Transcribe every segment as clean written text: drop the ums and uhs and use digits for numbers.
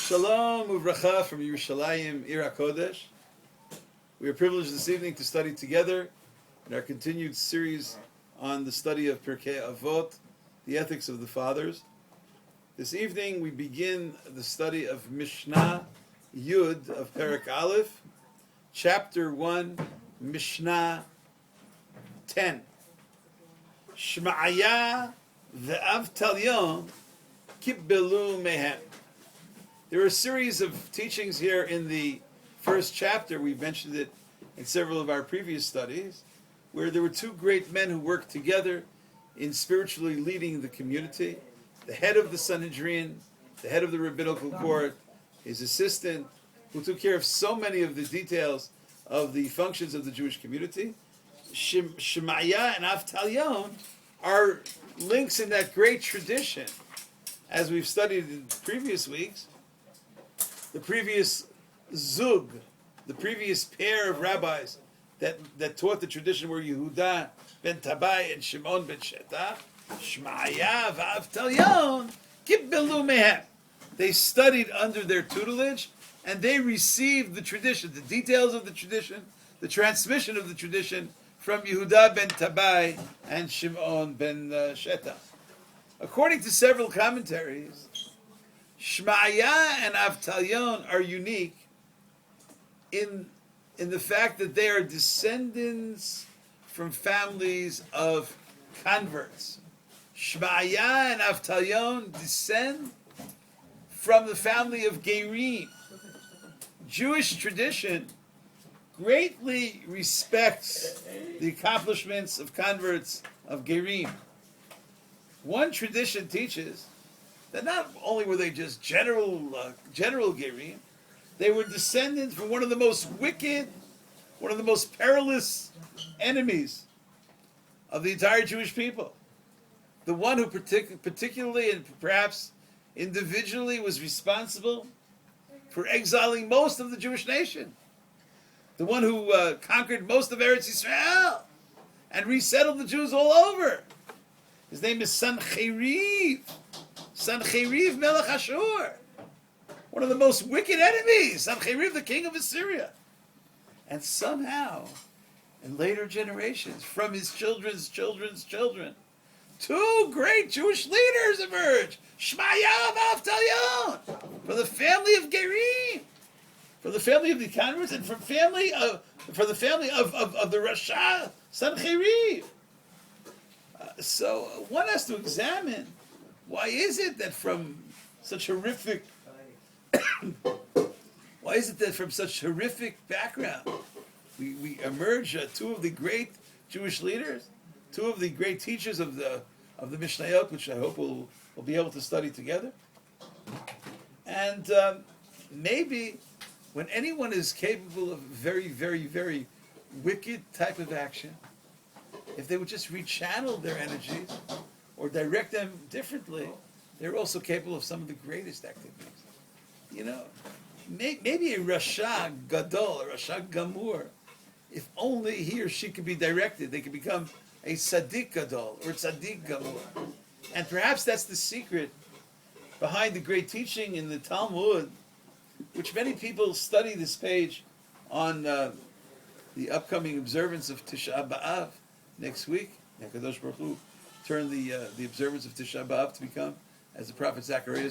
Shalom uvracha from Yerushalayim, Ir HaKodesh. We are privileged this evening to study together in our continued series on the study of Pirkei Avot, the ethics of the fathers. This evening we begin the study of Mishna Yud of Perek Aleph, chapter 1, Mishna 10. Shamaya and Avtalyon kibbelu mehem. There are a series of teachings here in the first chapter. We mentioned it in several of our previous studies, where there were two great men who worked together in spiritually leading the community. The head of the Sanhedrin, the head of the rabbinical court, his assistant, who took care of so many of the details of the functions of the Jewish community. Shamaya and Avtalyon are links in that great tradition, as we've studied in previous weeks. The previous zug, the previous pair of rabbis that taught the tradition were Yehuda ben Tabai and Shimon ben Shetach. Shamaya v'Avtalyon kibbelu mehem. They studied under their tutelage, and they received the tradition, the details of the tradition, the transmission of the tradition from Yehuda ben Tabai and Shimon ben Shetach. According to several commentaries, Shamaya and Avtalyon are unique in the fact that they are descendants from families of converts. Shamaya and Avtalyon descend from the family of Gerim. Jewish tradition greatly respects the accomplishments of converts of Gerim. One tradition teaches that not only were they just general Gerim, they were descendants from one of the most wicked, one of the most perilous enemies of the entire Jewish people. The one who particularly and perhaps individually was responsible for exiling most of the Jewish nation. The one who conquered most of Eretz Yisrael and resettled the Jews all over. His name is Sancheriv Melech Ashur. One of the most wicked enemies, Sancheriv, the king of Assyria. And somehow, in later generations, from his children's children, two great Jewish leaders emerge. Shamaya and Avtalyon, from the family of Gerim, from the family of the converts, and from the family of the Rasha, Sancheriv. So one has to examine, why is it that from such horrific background we emerge two of the great Jewish leaders, two of the great teachers of the Mishnayot, which I hope we'll be able to study together. And maybe when anyone is capable of very, very, very wicked type of action, if they would just rechannel their energies or direct them differently, they're also capable of some of the greatest activities. You know, maybe a Rasha Gadol, a Rasha Gamur, if only he or she could be directed, they could become a Tzaddik Gadol or a Tzaddik Gamur. And perhaps that's the secret behind the great teaching in the Talmud, which many people study this page on the upcoming observance of Tisha B'Av next week. HaKadosh Baruch Hu turned the observance of Tisha B'Av to become, as the prophet Zechariah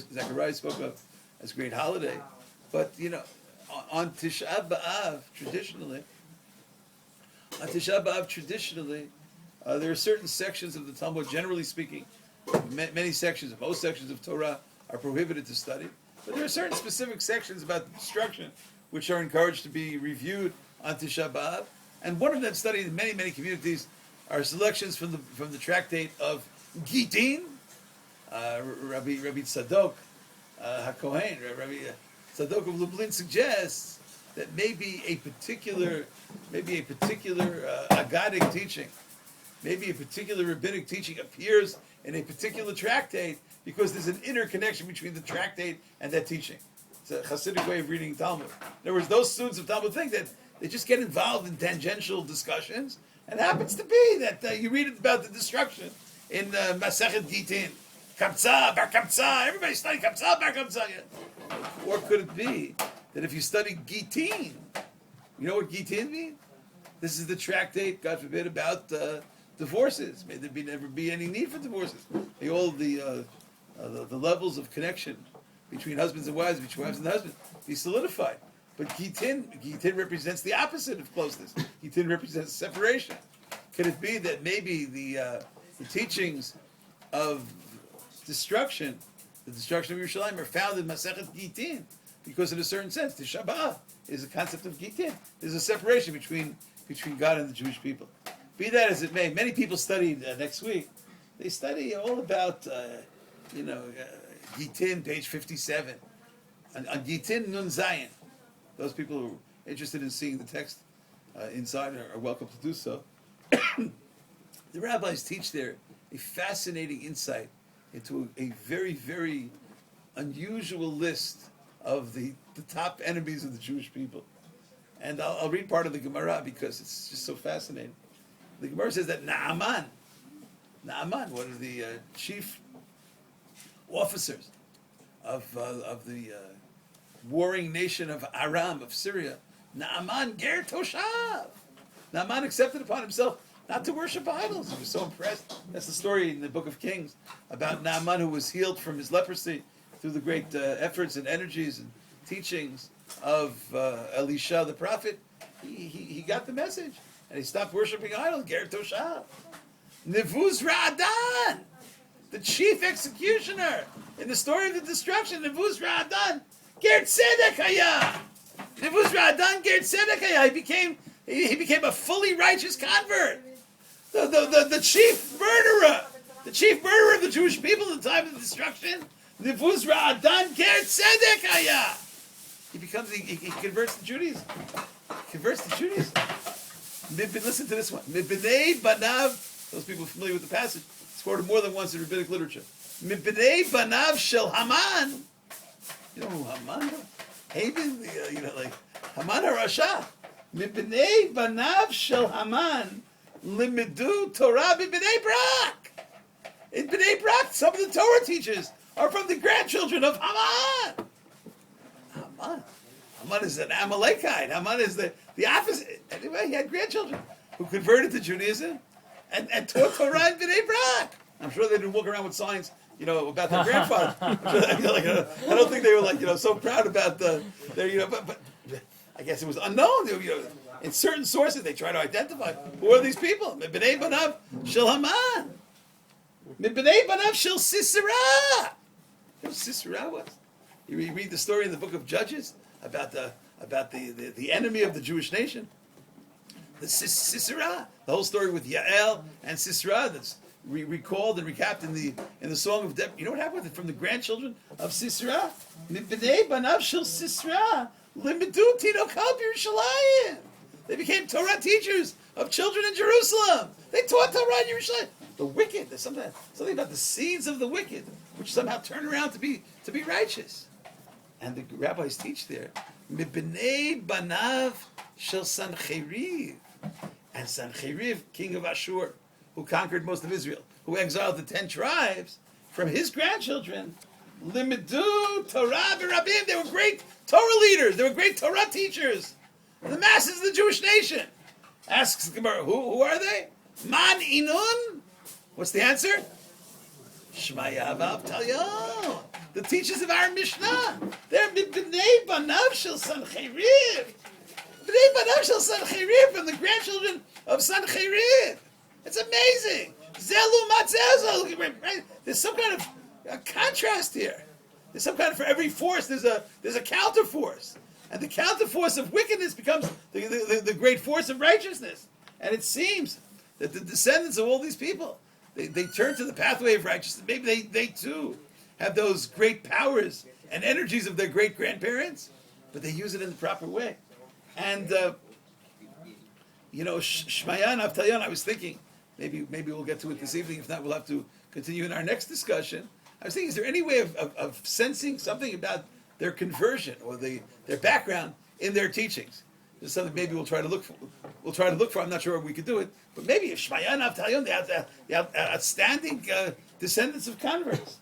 spoke of, as a great holiday. But, you know, on Tisha B'Av, traditionally, there are certain sections of the Talmud, generally speaking, many sections, most sections of Torah are prohibited to study. But there are certain specific sections about destruction which are encouraged to be reviewed on Tisha B'Av. And one of them studied in many, many communities are selections from the tractate of Gitin, Rabbi Tzadok HaKohen, Rabbi Tzadok of Lublin suggests that maybe a particular Agadic teaching, maybe a particular rabbinic teaching appears in a particular tractate because there's an interconnection between the tractate and that teaching. It's a Hasidic way of reading Talmud. In other words, those students of Talmud think that they just get involved in tangential discussions, and it happens to be that you read about the destruction in Masechet Gitin, Kamsa, Bar Kamsa, everybody study Kamsa, Bar Kamsa. Or could it be that if you study Gitin, you know what Gitin means? This is the tractate, God forbid, about divorces. May there never be any need for divorces. The levels of connection between husbands and wives, between wives and husbands, be solidified. But Gitin represents the opposite of closeness. Gitin represents separation. Could it be that maybe the teachings of destruction, the destruction of Yerushalayim, are found in Masechet Gitin? Because in a certain sense, the Shabbat is a concept of Gitin. There's a separation between God and the Jewish people. Be that as it may, many people studied next week. They study all about, Gitin, page 57. On Gitin Nun Zayin. Those people who are interested in seeing the text inside are welcome to do so. The rabbis teach there a fascinating insight into a very, very unusual list of the top enemies of the Jewish people. And I'll read part of the Gemara because it's just so fascinating. The Gemara says that Naaman, one of the chief officers of the warring nation of Aram, of Syria, Naaman ger toshav. Naaman accepted upon himself not to worship idols. He was so impressed. That's the story in the book of Kings about Naaman, who was healed from his leprosy through the great efforts and energies and teachings of Elisha the prophet. He got the message and he stopped worshiping idols. Ger toshav. Nevuz Ra'adan, the chief executioner in the story of the destruction. Nevuz Ra'adan ger tzedek haya. Nevuz Ra'adan ger tzedek haya. He became a fully righteous convert. The chief murderer of the Jewish people at the time of the destruction. Nevuz Ra'adan ger tzedek haya. He converts to Judaism. Listen to this one. Mibnei banav. Those people familiar with the passage. It's quoted more than once in rabbinic literature. Mibnei banav shel Haman. You know who Haman is? Haman, Haman HaRasha. Mibnei banav shel Haman limidu Torah b'bnei Brak. In Bnei Brak, some of the Torah teachers are from the grandchildren of Haman. Haman is an Amalekite. Haman is the opposite. Anyway, he had grandchildren who converted to Judaism and taught Torah in Bnei Brak. I'm sure they didn't walk around with signs, about their grandfather. I don't think they were so proud about their, but I guess it was unknown. In certain sources, they try to identify who are these people. Mibnei banav shel Haman. Mibnei banav shel Sisera. You know who Sisera was? You read the story in the book of Judges about the enemy of the Jewish nation. The Sisera. The whole story with Yael and Sisera that's recalled and recapped in the Song of Deborah. You know what happened from the grandchildren of Sisera? Mibnei banav shel Sisera limidu tinokal b'Yerushalayim. They became Torah teachers of children in Jerusalem. They taught Torah in Yerushalayim. The wicked. There's something about the seeds of the wicked, which somehow turn around to be righteous. And the rabbis teach there, Mibnei banav shel Sancheriv. And Sancheriv, king of Ashur, who conquered most of Israel, who exiled the 10 tribes, from his grandchildren, Limidu Torah v'Rabim. They were great Torah leaders. They were great Torah teachers. The masses of the Jewish nation. Asks the Gemara, who are they? Man inun? What's the answer? Shamaya and Avtalyon. The teachers of our Mishnah. They're Bnei Banav Shel Sancheriv. Bnei Banav Shel Sancheriv, from the grandchildren of Sancheriv. It's amazing. Zelu Matzezel. Right? There's some kind of a contrast here. There's some kind of, for every force, there's a counter force. And the counter force of wickedness becomes the great force of righteousness. And it seems that the descendants of all these people, they turn to the pathway of righteousness. Maybe they too have those great powers and energies of their great grandparents, but they use it in the proper way. And Shamaya and Avtalyon, I was thinking, maybe we'll get to it this evening. If not, we'll have to continue in our next discussion. I was thinking, is there any way of sensing something about their conversion or their background in their teachings? This is something maybe we'll try to look for. I'm not sure if we could do it, but maybe if Shamaya and Avtalyon, the outstanding descendants of converts,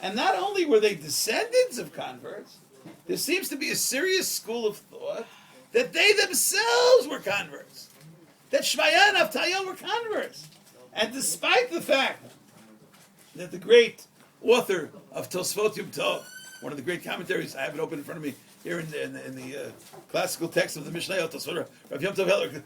And not only were they descendants of converts, there seems to be a serious school of thought that they themselves were converts. That Shamaya and Avtalyon were converts. And despite the fact that the great author of Tosfot Yom Tov, one of the great commentaries, I have it open in front of me here in the classical text of the Mishna, Tosfot Rav Yom Tov Heller,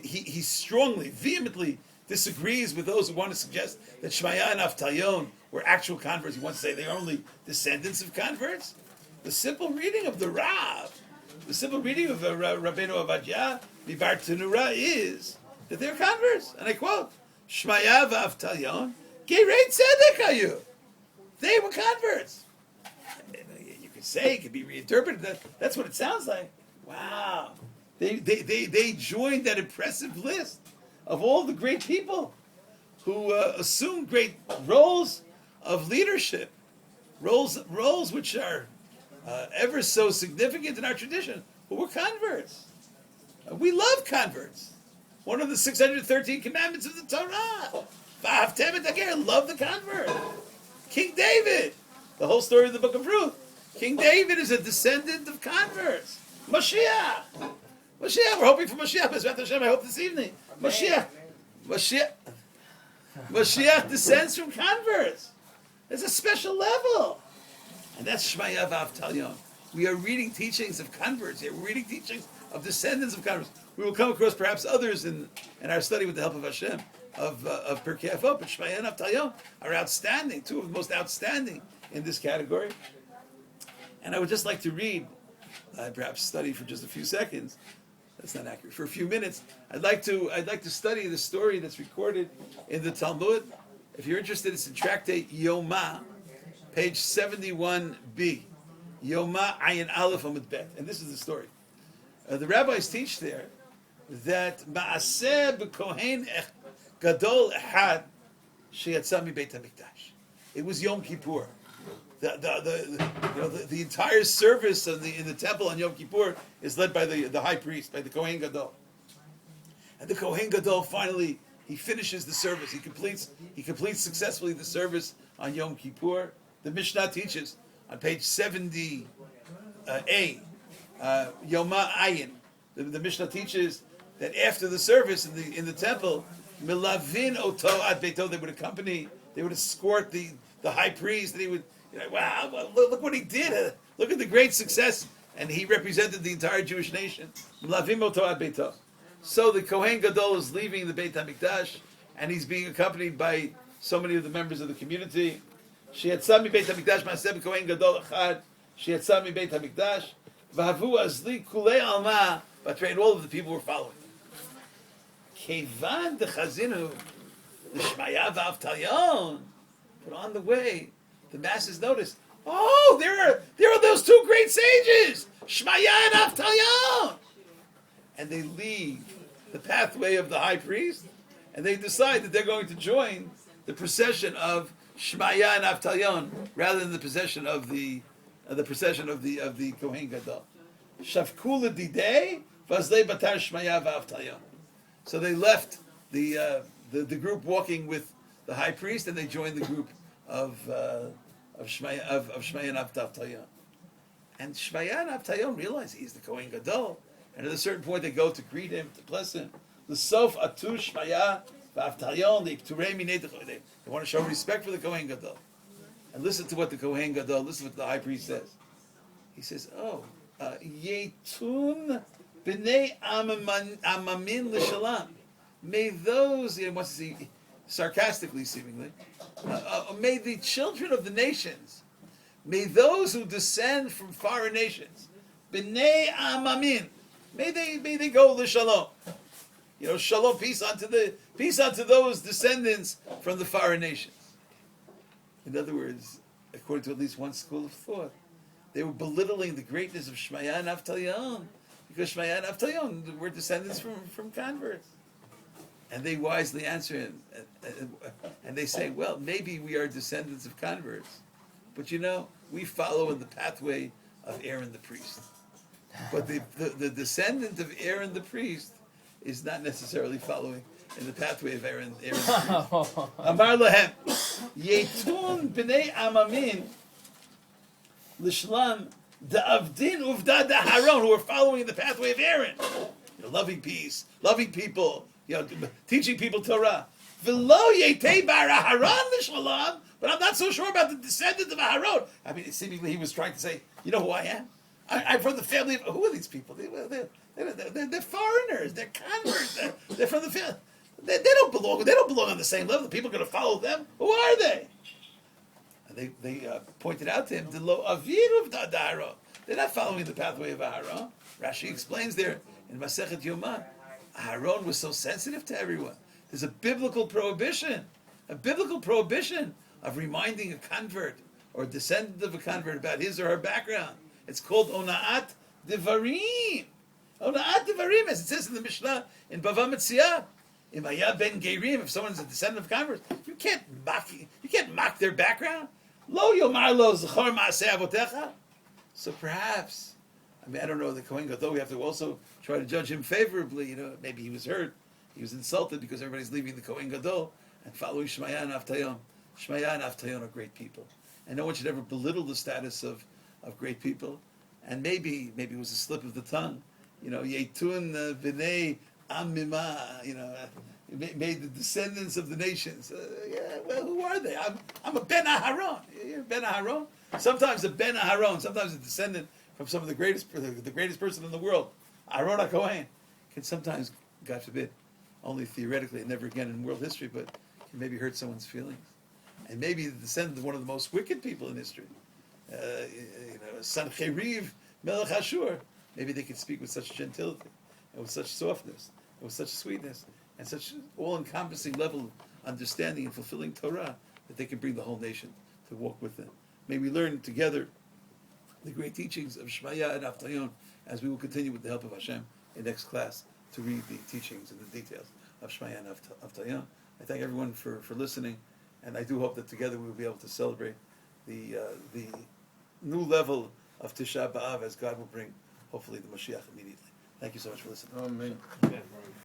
he strongly, vehemently disagrees with those who want to suggest that Shamaya and Avtalyon were actual converts. He wants to say they're only descendants of converts. The simple reading of the Rav, the simple reading of Rabbeinu Avadya, Mibar Tanura, is that they're converts. And I quote, Shamaya v'Avtalyon, Gerei Tzedek hayu. They were converts. You could say, it could be reinterpreted, that's what it sounds like. Wow. They joined that impressive list of all the great people who assumed great roles of leadership, roles which are ever so significant in our tradition, but we're converts. We love converts. One of the 613 commandments of the Torah. Love the convert. King David, the whole story of the Book of Ruth. King David is a descendant of converts. Mashiach, we're hoping for Mashiach. Bezrat Hashem, I hope this evening. Mashiach descends from converts. There's a special level. And that's Shamaya Avtalyon. We are reading teachings of converts here. We're reading teachings of descendants of converts. We will come across perhaps others in our study with the help of Hashem of Pirkei Avot, but Shamaya and Avtalyon are outstanding, two of the most outstanding in this category. And I would just like to read, perhaps study for just a few seconds. That's not accurate. For a few minutes, I'd like to study the story that's recorded in the Talmud. If you're interested, it's in Tractate Yoma, page 71b. Yoma Ayin Aleph Amud Bet. And this is the story. The rabbis teach there that Maaseh b'Kohen Gadol Echad Sheyatza mi Beit HaMikdash. It was Yom Kippur. The entire service in the temple on Yom Kippur is led by the high priest, by the Kohen Gadol. And the Kohen Gadol finally he finishes the service. He completes successfully the service on Yom Kippur. The Mishnah teaches on page 70a, Yoma Ayin. The Mishnah teaches that after the service in the temple, Milavin Oto Ad Beito, they would escort the high priest, and he would, wow, look what he did. Look at the great success. And he represented the entire Jewish nation. Milavin Oto Ad Beito. So the Kohen Gadol is leaving the Beit HaMikdash, and he's being accompanied by so many of the members of the community. Sheyatzah mi Beit HaMikdash, Maaseh Kohen Gadol Echad, Sheyatzah mi Beit HaMikdash, V'havu azli kulei alma, but all of the people were following. Kevan dechazinu, the Shamaya v'Avtalyon, but on the way, the masses noticed, oh, there are those two great sages, Shamaya and Avtalyon. And they leave the pathway of the high priest, and they decide that they're going to join the procession of Shamaya and Avtalyon rather than the procession of the Kohen Gadol. Shavkula didei vazlei batar Shamaya v'Avtalyon. So they left the group walking with the high priest, and they joined the group of Shamaya and Avtalyon. And Shamaya and Avtalyon realize he's the Kohen Gadol. And at a certain point, they go to greet him, to bless him. The Sof Atu Shamaya v'Avtalyon, they want to show respect for the Kohen Gadol. And listen to what the Kohen Gadol, listen to what the high priest says. He says, Yetun b'nei amamin l'shalam. May those, he wants to see, sarcastically seemingly, may the children of the nations, may those who descend from foreign nations, b'nei amamin, may they go l'shalom. Shalom, peace unto those descendants from the foreign nations. In other words, according to at least one school of thought, they were belittling the greatness of Shamaya and Avtalyon, because Shamaya and Avtalyon were descendants from converts. And they wisely answer him, and they say, well, maybe we are descendants of converts, but we follow in the pathway of Aaron the priest. But the descendant of Aaron the priest is not necessarily following in the pathway of Aaron. Amar lahem, Yetun b'nei amamin, l'shlam, da'avdin uvda da'haron, who are following the pathway of Aaron. Loving peace, loving people, teaching people Torah. V'lo yetei bar Aharon l'shlam, but I'm not so sure about the descendant of Aharon. I mean, seemingly he was trying to say, you know who I am? I'm from the family of, who are these people? They're foreigners, they're converts, they're from the family. They don't belong on the same level. The people are going to follow them. Who are they? And they pointed out to him, Delo Aviv of Aharon. They're not following the pathway of Aharon. Rashi explains there in Masechet Yoma, Aharon was so sensitive to everyone. There's a biblical prohibition of reminding a convert or a descendant of a convert about his or her background. It's called Ona'at Devarim. Ona'at Devarim, as it says in the Mishna in Bava Metzia. Imaya ben Gerim, if someone's a descendant of converts, you can't mock their background. Lo yomar lo zechor ma'aseh avotecha. So perhaps, I don't know, the Kohen Gadol, we have to also try to judge him favorably. Maybe he was hurt, he was insulted because everybody's leaving the Kohen Gadol and following Shamaya and Avtalyon. Shamaya and Avtalyon are great people, and no one should ever belittle the status of great people. And maybe it was a slip of the tongue. Yetun b'nei amima. Made the descendants of the nations. Well, who are they? I'm a Ben Aharon. You're Ben Aharon. Sometimes a Ben Aharon, sometimes a descendant from some of the greatest person in the world, Aharon HaKohen, can sometimes, God forbid, only theoretically and never again in world history, but can maybe hurt someone's feelings. And maybe the descendant of one of the most wicked people in history, Sancheriv Melech Ashur, maybe they could speak with such gentility and with such softness and with such sweetness and such all-encompassing level of understanding and fulfilling Torah that they can bring the whole nation to walk with them. May we learn together the great teachings of Shamaya and Avtalyon as we will continue with the help of Hashem in next class to read the teachings and the details of Shamaya and Avtalyon. I thank everyone for listening, and I do hope that together we will be able to celebrate the new level of Tisha B'Av as God will bring, hopefully, the Mashiach immediately. Thank you so much for listening. Amen.